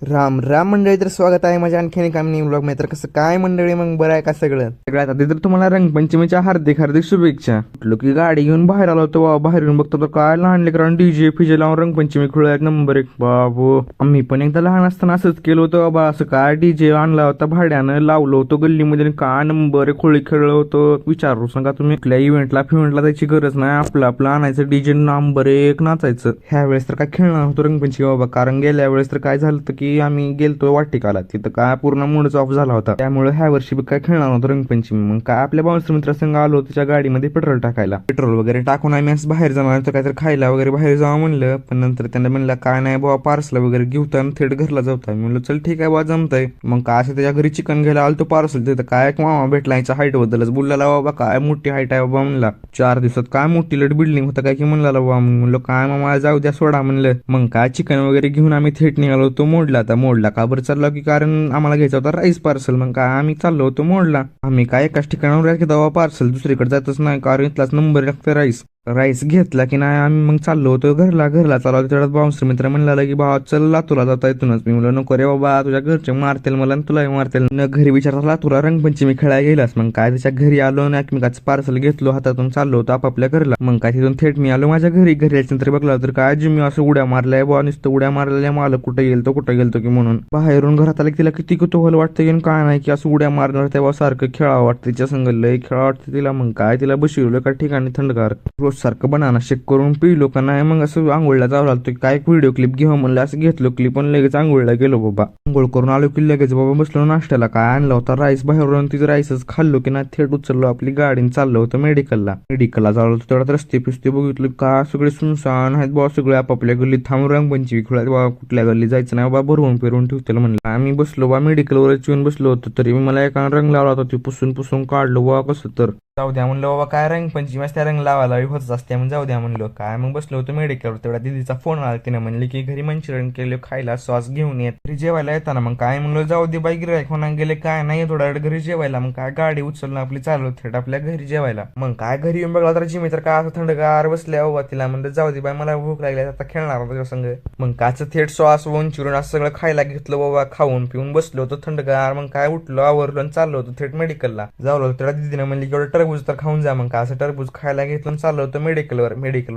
राम राम मंडळी, तर स्वागत आहे माझ्या आणखीन एका मिनी ब्लॉग मध्ये. तर कसं काय मंडळी, मग बरं आहे का सगळं? सगळ्यात आधी तर तुम्हाला रंगपंचमीच्या हार्दिक हार्दिक शुभेच्छा. म्हटलं की गाडी घेऊन बाहेर आलो होतो बाबा. बाहेर येऊन बघतो तर काय लहान लेकरांना डीजे फिजे लावून रंगपंचमी खेळूया नंबर एक. बाबू, आम्ही पण एकदा लहान असताना असंच केलं होतं बाबा. असं काय डीजे आणला होता भाड्यानं, लावलो होतो गल्लीमध्ये, काय नंबर खोळी खेळलो होतो. विचारू सांगा तुम्ही. कुठल्या इव्हेंटला फिव्हेंटला त्याची गरज नाही, आपलं आपलं आणायचं डीजे, नंबर एक नाचायचं. ह्या वेळेस तर काय खेळणार होतो रंगपंचमी बाबा, कारण गेल्या वेळेस तर काय झालं की आम्ही गेलतो वाटिकाला, तिथं काय पूर्ण मूडच ऑफ झाला होता. त्यामुळे ह्या वर्षी काय खेळणार होतो रंगपंचमी. मग काय आपल्या बाउन्सर मित्रासंग आलो त्याच्या गाडीमध्ये पेट्रोल टाकायला. पेट्रोल वगैरे टाकून आम्ही असं बाहेर जाणार तर काहीतरी खायला वगैरे बाहेर जावं म्हणलं. पण नंतर त्यांना म्हणलं काय नाही बाबा, पार्सल वगैरे घेऊता थेट घरला जाऊता. मी म्हणलं चल ठीक आहे बाबा, जमतंय. मग काय असं त्याच्या घरी चिकन घ्यायला आलो तो पार्सल. तिथं काय मामा भेटला, याच्या हाईट बद्दलच बोलला बाबा. काय मोठी हाईट आहे बाबा म्हणला. 4 दिवसात काय मोठी लट बिल्डिंग होतं काय की म्हणला बाबा. म्हणलं काय मामा जाऊ द्या सोडा म्हणलं. मग काय चिकन वगैरे घेऊन आम्ही थेट निघालो होतो मोडला. आता मोडला का बरं चाललो की कारण आम्हाला घ्यायचा होता राईस पार्सल. मग काय आम्ही चाललो होतो मोडला. आम्ही काय एकाच ठिकाणावर घेतो बाबा पार्सल, दुसरीकडे जातच नाही कारण इथलाच नंबर लागतं राईस घेतला की नाही आम्ही मग चाललो होतो घरला चाललो होतो. तेवढ्यात बाउन्सर मित्र म्हणला की बाबा चल लातूरला जाता इथूनच. मी म्हणलं नको रे बाबा, तुझ्या घरचे मारतील मला, तुलाही मारतील. न घरी विचारता लातूरला रंगपंचमी खेळायला गेलास. मग काय त्याच्या घरी आलो आणि एकमेकाचं पार्सल घेतलो हातातून, चाललो होतो आपापल्या घरला. मग काय तिथून थेट मी आलो माझ्या घरी याच्यानंतर बघला तर काय मी असं उड्या मारलाय बुवा, नुसतं उड्या मारलेल्या. मला कुठे गेलतो की म्हणून बाहेरून घरात आलं तिला किती कुतूहल वाटतं की काय नाही की असं उड्या मारणार तेव्हा सारखं खेळावं वाटतं. तिच्या संग लय खेळा वाटतं तिला. मग काय तिला बसवलं का ठिकाणी थंडगार सारखं बनाना शेक करून पिलो का नाही. मग असं आंघोळला जावं लागतो काय व्हिडिओ क्लिप घेऊ म्हणलं, असं घेतलो क्लिप पण लगेच आंघोळला गेलो बाबा. आंघोळ करून आलो की लगेच बाबा बसलो नाश्त्याला. काय आणला होता राईस बाहेरून, तिचं राईसच खाल्लो की नाही थेट उचललो आपली गाडी चाललो होतं मेडिकलला जावं होतं. तेवढ्यात रस्ते फिस्ते बघितलं का सगळे सुनसान आहेत बाबा. सगळे आपापल्या गल्लीत थांबून रंगपंचमी खेळायला बाबा. कुठल्या गल्ली जायचं नाही बाबा, भरवून फिरवून ठेवतील म्हणलं. आम्ही बसलो बा मेडिकलवरच येऊन बसलो होतो. तरी मला एका रंग लावला होता, ते पुसून काढलो बाबा. कसं तर जाऊ द्या म्हणलं बाबा, काय रंगपंचमी त्या रंग लावायला होतच असते मग जाऊ द्या म्हणलं. काय मग बसलो होतो मेडिकलवर. तेवढ्या दिदीचा फोन आला, तिने म्हणली की घरी मंचुरियन केले खायला, सॉस घेऊन येत घरी जेवायला येताना. मग काय म्हणलं जाऊ दे बाई, गिरायक होणार गेले काय नाही थोडा वेळ घरी जेवायला. मग काय गाडी उचलून आपली चालू थेट आपल्या घरी जेवायला. मग काय घरी येऊन बघला तर जिमी तर काय असं थंडगार बसल्या बाबा. तिला म्हणलं जाऊ दे बाई, मला भूक लागली आता खेळणार होता संग. मग काच थेट सॉस मंचुरियन असं सगळं खायला घेतलं बाबा. खाऊन पिऊन बसलो होतो थंडगार. मग काय उठलो आवरलो आणि चाललो होतो थेट मेडिकलला. जाऊ होतो तेवढ्या दिदीने म्हणली की एवढं टरबूज तर खाऊन जा. मग काय असं टरबूज खायला घेतलं चाललो होतं मेडिकलवर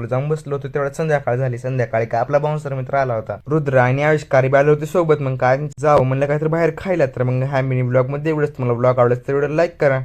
जाऊन बसलो होतो. तेवढ्यात संध्याकाळ झाली. संध्याकाळी काय आपला बाउन्सर मित्र आला होता रुद्र आणि आविष्कारी आले होते सोबत. मग काय जाऊ म्हणलं काहीतरी बाहेर खायला. तर मग ह्या मिनी ब्लॉग मध्ये एवढंच. तुम्हाला ब्लॉग आवडत तर एवढं लाईक करा.